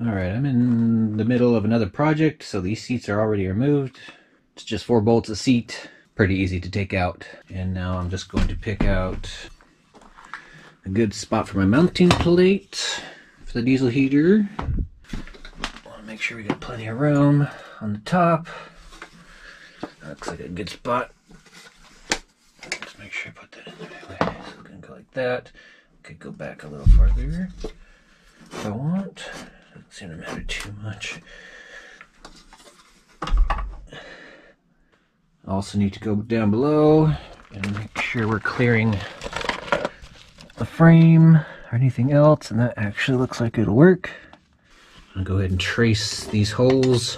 Alright, I'm in the middle of another project, so these seats are already removed. It's just 4 bolts a seat, pretty easy to take out. And now I'm just going to pick out a good spot for my mounting plate for the diesel heater. I want to make sure we got plenty of room on the top. That looks like a good spot. Just make sure I put that in the right way. So I'm going to go like that. Okay, go back a little farther if I want. Doesn't seem to matter too much. Also need to go down below and make sure we're clearing the frame or anything else, and that actually looks like it'll work. I'm gonna go ahead and trace these holes.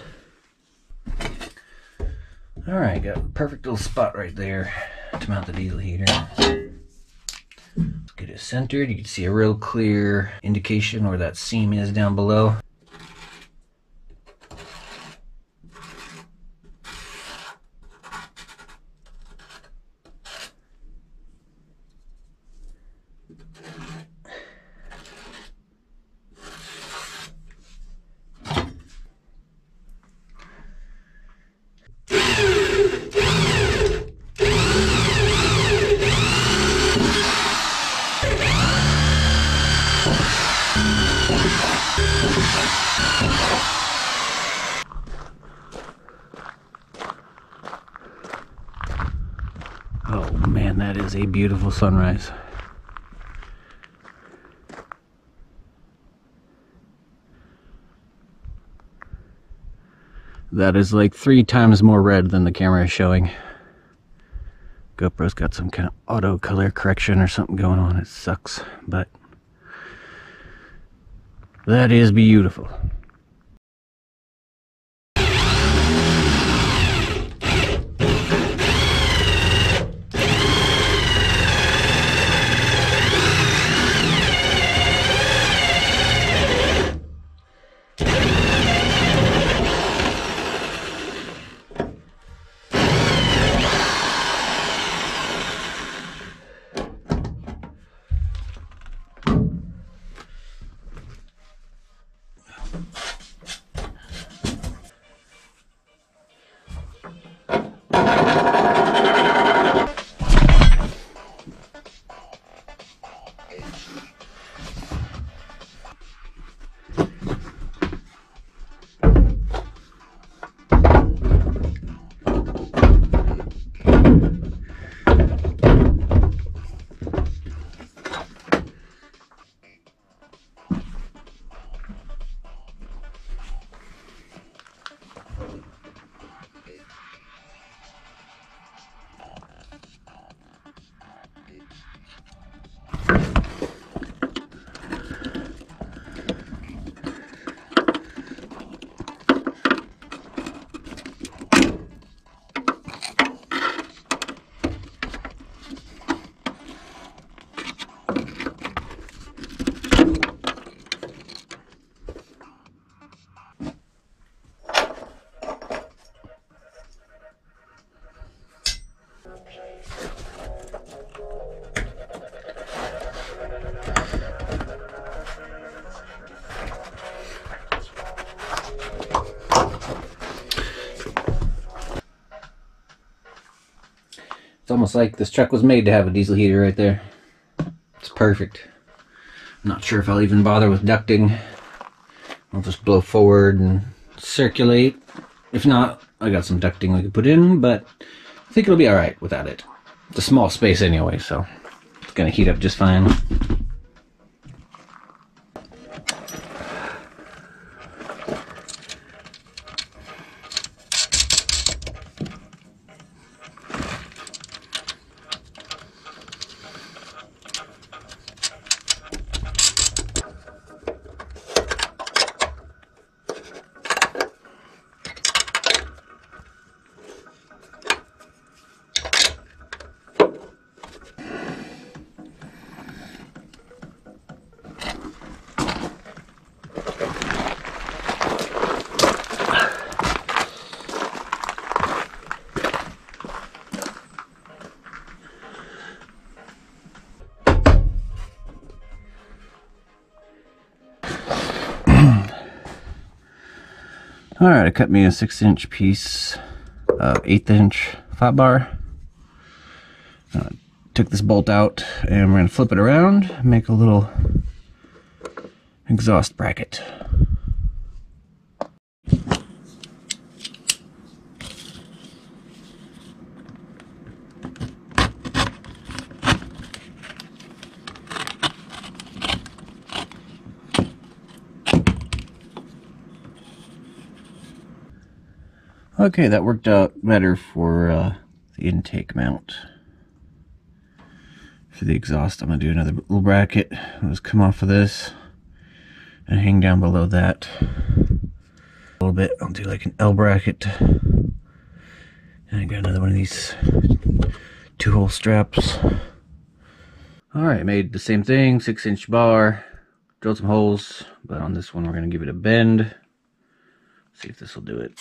Alright, got a perfect little spot right there to mount the diesel heater. Let's get it centered. You can see a real clear indication where that seam is down below. Oh man, that is a beautiful sunrise. That is like 3 times more red than the camera is showing. GoPro's got some kind of auto color correction or something going on. It sucks, but that is beautiful. It's almost like this truck was made to have a diesel heater right there. It's perfect. I'm not sure if I'll even bother with ducting. I'll just blow forward and circulate. If not, I got some ducting we could put in, but I think it'll be alright without it. It's a small space anyway, so it's gonna heat up just fine. Alright, I cut me a 6-inch piece of 1/8-inch flat bar. Took this bolt out and we're going to flip it around, make a little exhaust bracket. Okay, that worked out better for the intake mount. For the exhaust, I'm going to do another little bracket. I'll just come off of this and hang down below that a little bit. I'll do like an L bracket. And I got another one of these 2-hole straps. Alright, made the same thing, 6-inch bar, drilled some holes, but on this one we're going to give it a bend. See if this will do it.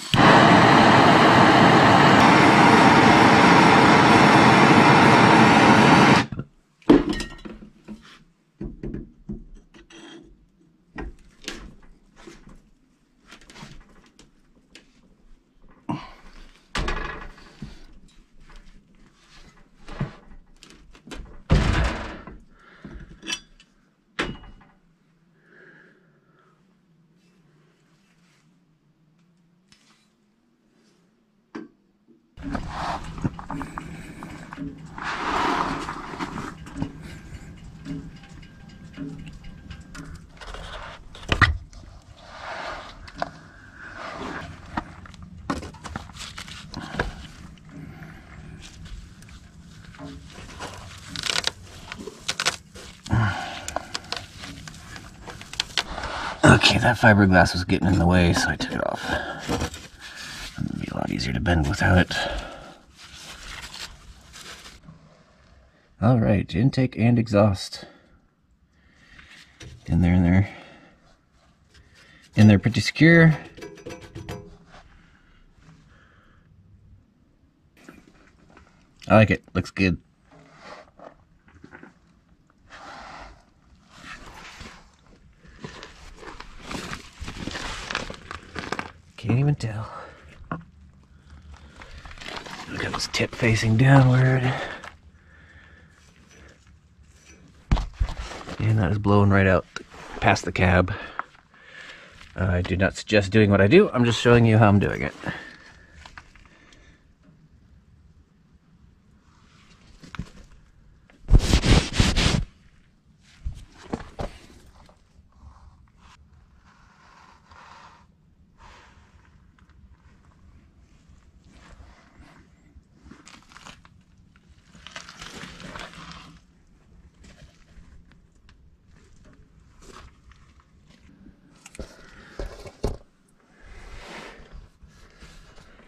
Okay, that fiberglass was getting in the way, so I took it off. It'd be a lot easier to bend without it. Alright, intake and exhaust. In there pretty secure. I like it, looks good. Can't even tell. Look at this tip facing downward. And that is blowing right out past the cab. I do not suggest doing what I do. I'm just showing you how I'm doing it.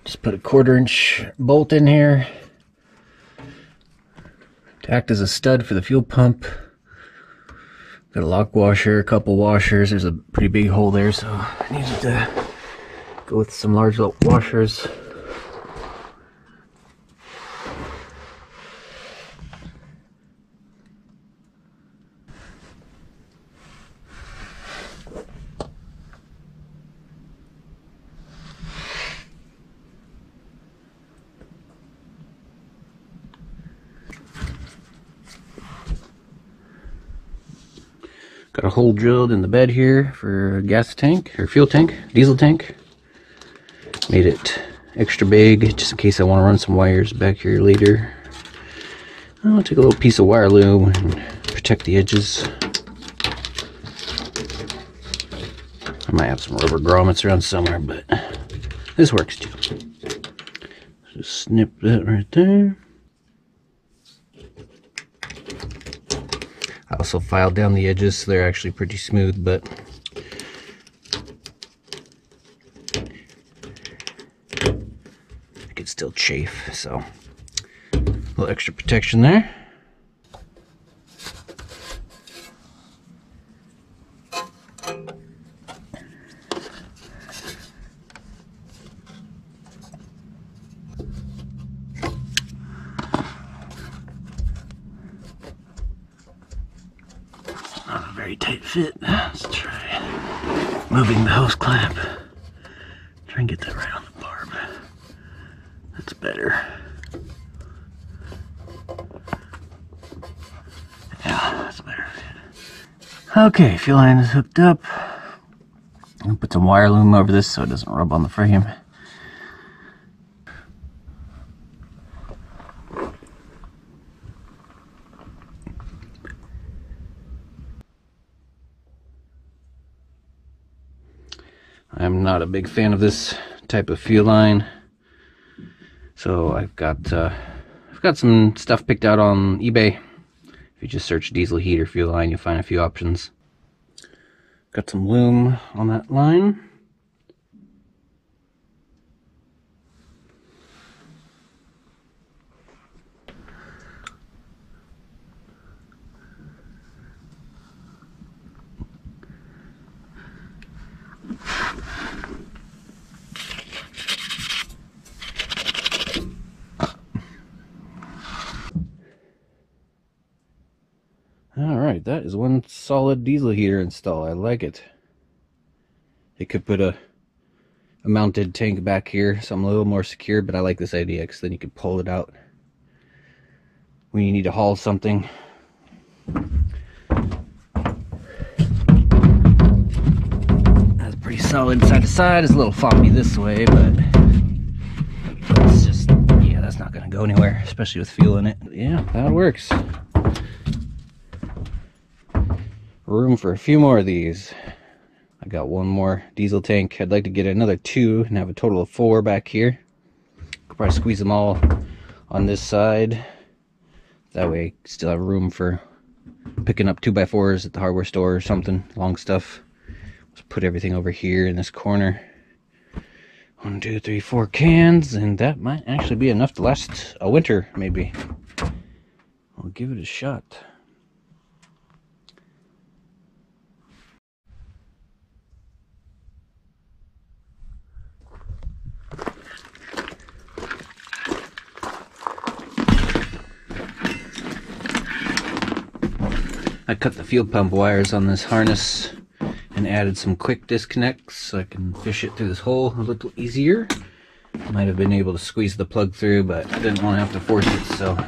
Just put a 1/4-inch bolt in here to act as a stud for the fuel pump. Got a lock washer, a couple washers. There's a pretty big hole there, so I needed to go with some large washers. Got a hole drilled in the bed here for a gas tank, or fuel tank, diesel tank. Made it extra big, just in case I want to run some wires back here later. I'll take a little piece of wire loom and protect the edges. I might have some rubber grommets around somewhere, but this works too. Just snip that right there. I also filed down the edges so they're actually pretty smooth, but I could still chafe, so a little extra protection there. Not a very tight fit. Let's try moving the hose clamp. Try and get that right on the barb. That's better. Yeah, that's better. Okay, fuel line is hooked up. I'm gonna put some wire loom over this so it doesn't rub on the frame. I'm not a big fan of this type of fuel line, so I've got some stuff picked out on eBay. If you just search diesel heater fuel line, you'll find a few options. Got some loom on that line. Alright, that is one solid diesel heater install. I like it. It could put a mounted tank back here, something a little more secure, but I like this idea because then you can pull it out when you need to haul something. That's pretty solid side to side. It's a little floppy this way, but it's just, yeah, that's not going to go anywhere, especially with fuel in it. Yeah, that works. Room for a few more of these. I got one more diesel tank. I'd like to get another 2 and have a total of 4 back here. Could probably squeeze them all on this side. That way still have room for picking up 2x4s at the hardware store or something, long stuff. Let's put everything over here in this corner. 1, 2, 3, 4 cans, and that might actually be enough to last a winter, maybe. I'll give it a shot. I cut the fuel pump wires on this harness and added some quick disconnects so I can fish it through this hole a little easier. Might have been able to squeeze the plug through, but I didn't want to have to force it, so I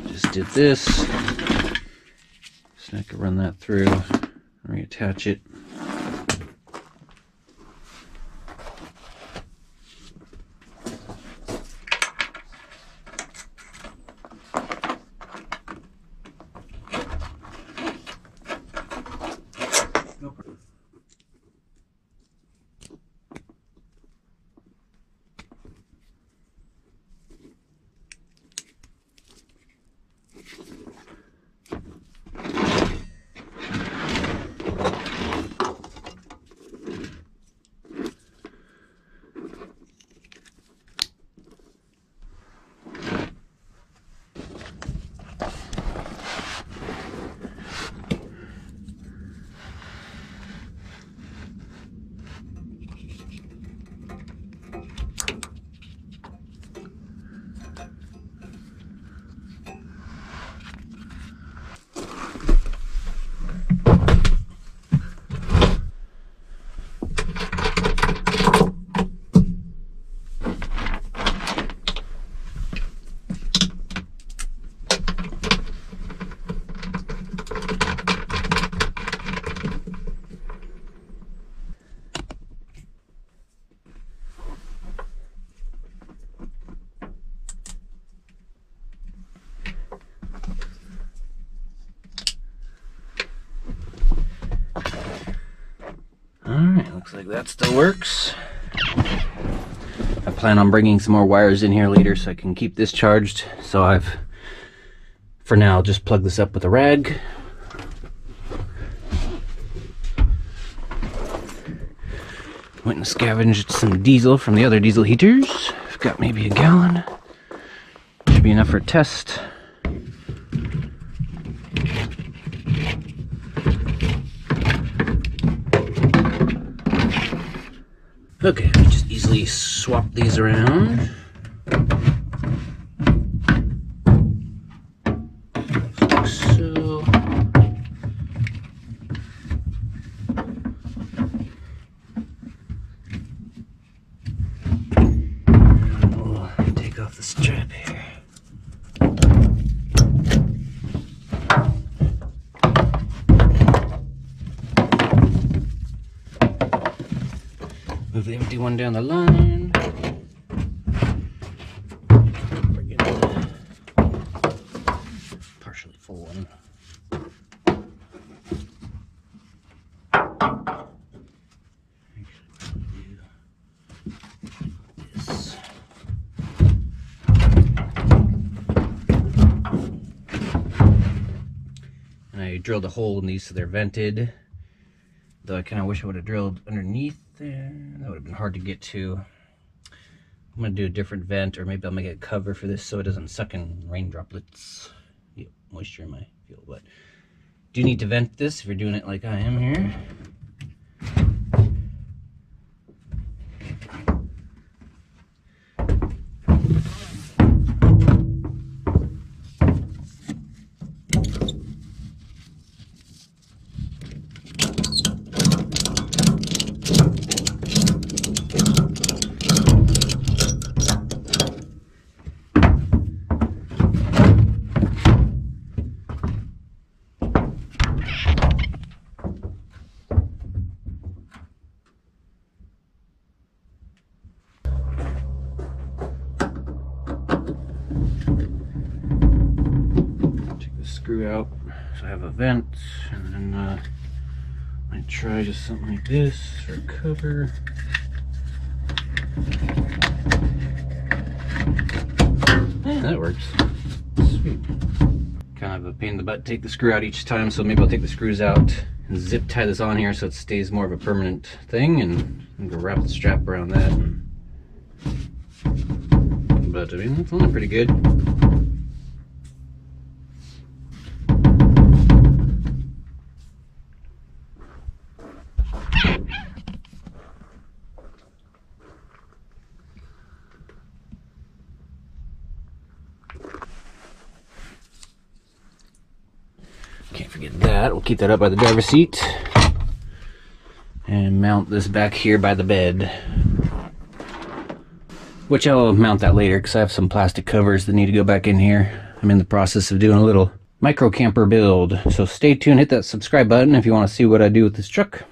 just did this. So I could run that through, reattach it. Alright, looks like that still works. I plan on bringing some more wires in here later so I can keep this charged. So I've, for now, just plugged this up with a rag. Went and scavenged some diesel from the other diesel heaters. I've got maybe a gallon. Should be enough for a test. Okay, we just easily swap these around. Like so. here. Move the empty one down the line. Bring in the partially full one. And I drilled a hole in these so they're vented. Though I kind of wish I would have drilled underneath there. That would have been hard to get to. I'm going to do a different vent, or maybe I'll make a cover for this so it doesn't suck in rain droplets. Get moisture in my field. But do you need to vent this if you're doing it like I am here? Screw out so I have a vent, and then I try just something like this for a cover. Yeah, that works. Sweet. Kind of a pain in the butt to take the screw out each time, so maybe I'll take the screws out and zip tie this on here so it stays more of a permanent thing, and I'm gonna wrap the strap around that. But I mean, that's only pretty good. Can't forget that. We'll keep that up by the driver's seat and mount this back here by the bed, which I'll mount that later because I have some plastic covers that need to go back in here. I'm in the process of doing a little micro camper build, so stay tuned. Hit that subscribe button if you want to see what I do with this truck.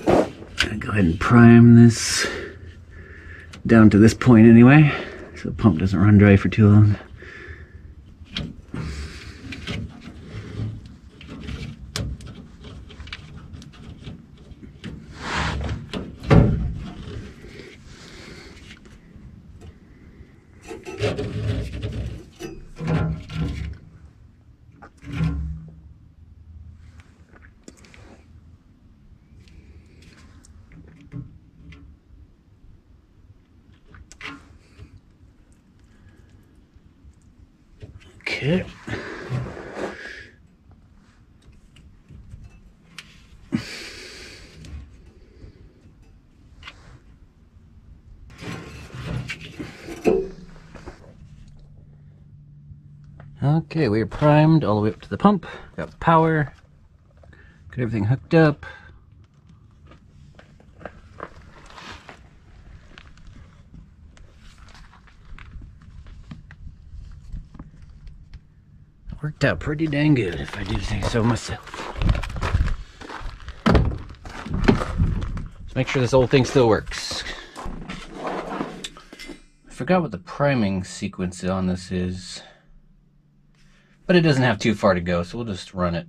I'll go ahead and prime this down to this point anyway, so the pump doesn't run dry for too long. Okay. Okay, we are primed all the way up to the pump. Got power. Got everything hooked up. Worked out pretty dang good, if I do say so myself. Let's make sure this old thing still works. I forgot what the priming sequence on this is, but it doesn't have too far to go, so we'll just run it.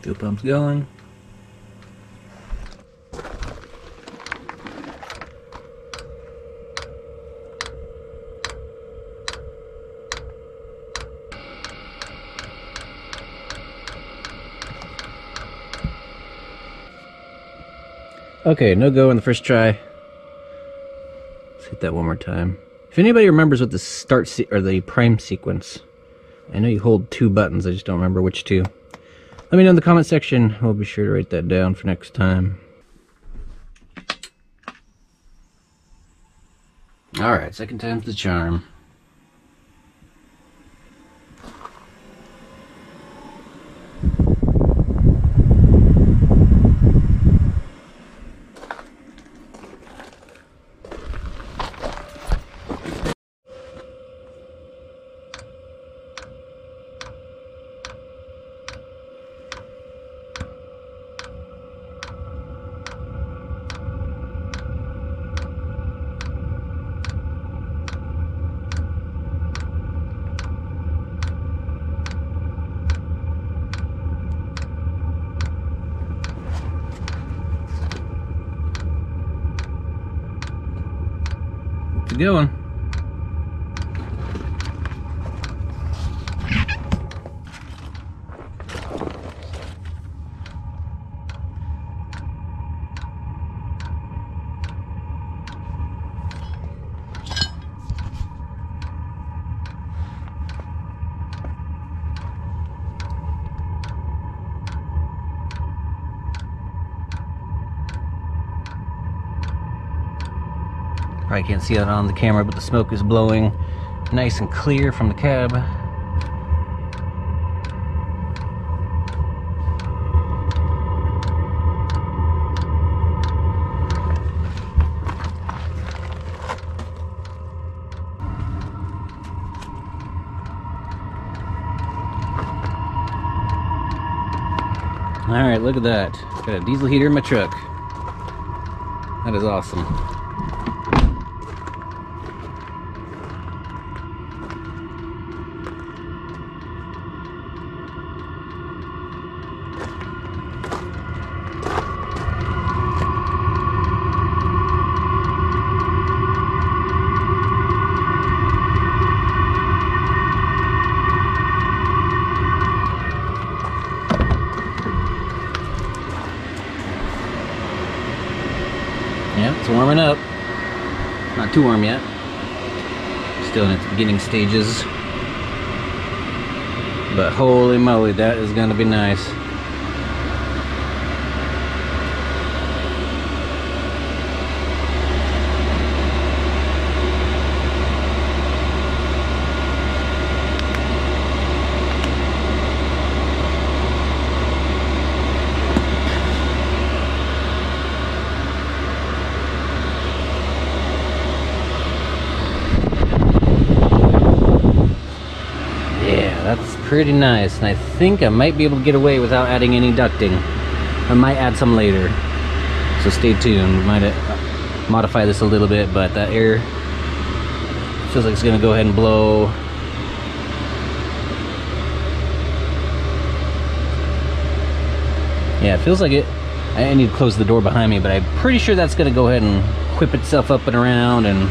Fuel pump's going. Okay, no go on the first try. Let's hit that one more time. If anybody remembers what the start or the prime sequence, I know you hold 2 buttons, I just don't remember which 2. Let me know in the comment section. I'll be sure to write that down for next time. Alright, second time's the charm. Going. Probably can't see it on the camera, but the smoke is blowing nice and clear from the cab. Alright, look at that. Got a diesel heater in my truck. That is awesome. Yeah, it's warming up. Not too warm yet. Still in its beginning stages. But holy moly, that is gonna be nice. That's pretty nice, and I think I might be able to get away without adding any ducting. I might add some later, so stay tuned. We might modify this a little bit, but that air feels like it's gonna go ahead and blow. Yeah, it feels like it. I need to close the door behind me, but I'm pretty sure that's gonna go ahead and whip itself up and around and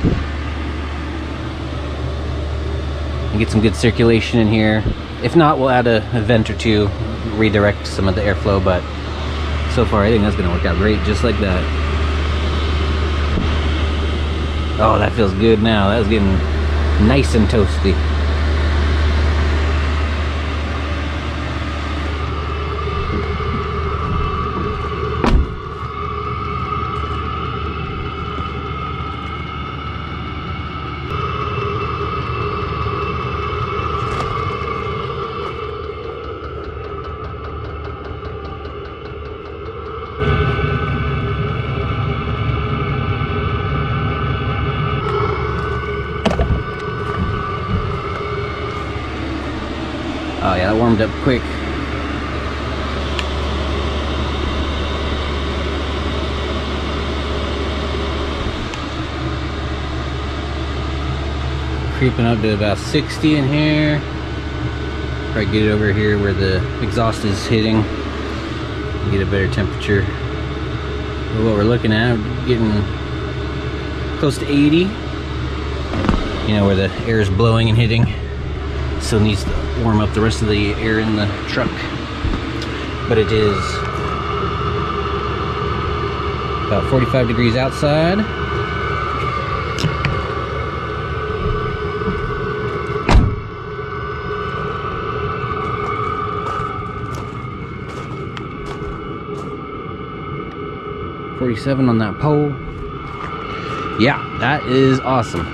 get some good circulation in here. If not, we'll add a vent or two, redirect some of the airflow, but so far I think that's gonna work out great just like that. Oh, that feels good now. That's getting nice and toasty. Oh yeah, that warmed up quick. Creeping up to about 60 in here. Probably get it over here where the exhaust is hitting. Get a better temperature. But what we're looking at, getting close to 80. You know, where the air is blowing and hitting. Still needs to warm up the rest of the air in the truck, but it is About 45 degrees outside. .47 on that pole. Yeah, that is awesome.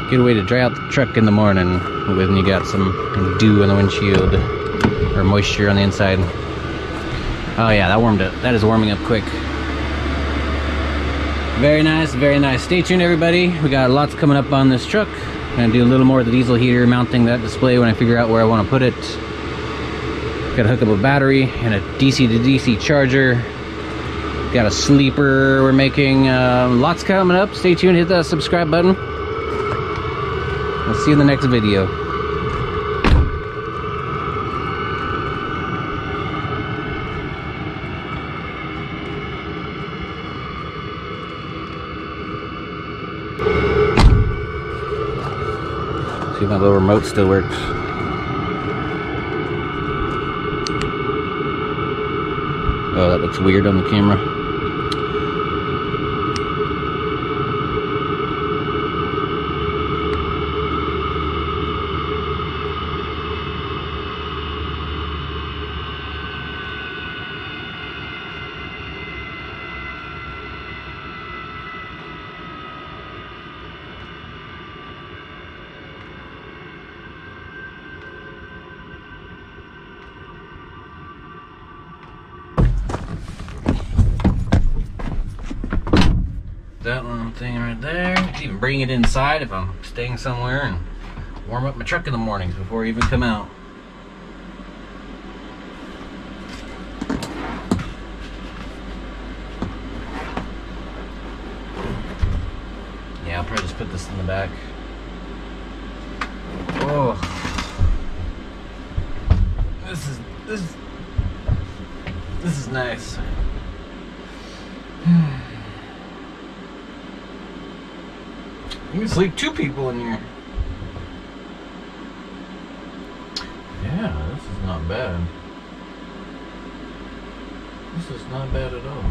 Good way to dry out the truck in the morning when you got some dew on the windshield or moisture on the inside. Oh yeah, that warmed up. That is warming up quick. Very nice, very nice. Stay tuned, everybody. We got lots coming up on this truck. I'm gonna do a little more of the diesel heater, mounting that display when I figure out where I want to put it. Gotta hook up a battery and a DC to DC charger. Got a sleeper we're making. Lots coming up. Stay tuned. Hit that subscribe button. We'll see you in the next video. See if my little remote still works. Oh, that looks weird on the camera. That one thing right there. You can even bring it inside if I'm staying somewhere and warm up my truck in the mornings before I even come out. Yeah, I'll probably just put this in the back. Oh, this is nice. You can sleep 2 people in here. Yeah, this is not bad. This is not bad at all.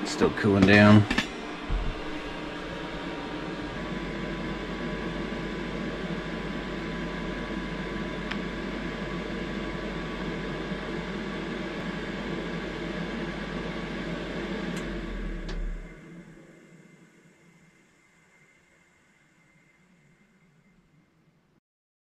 Still cooling down.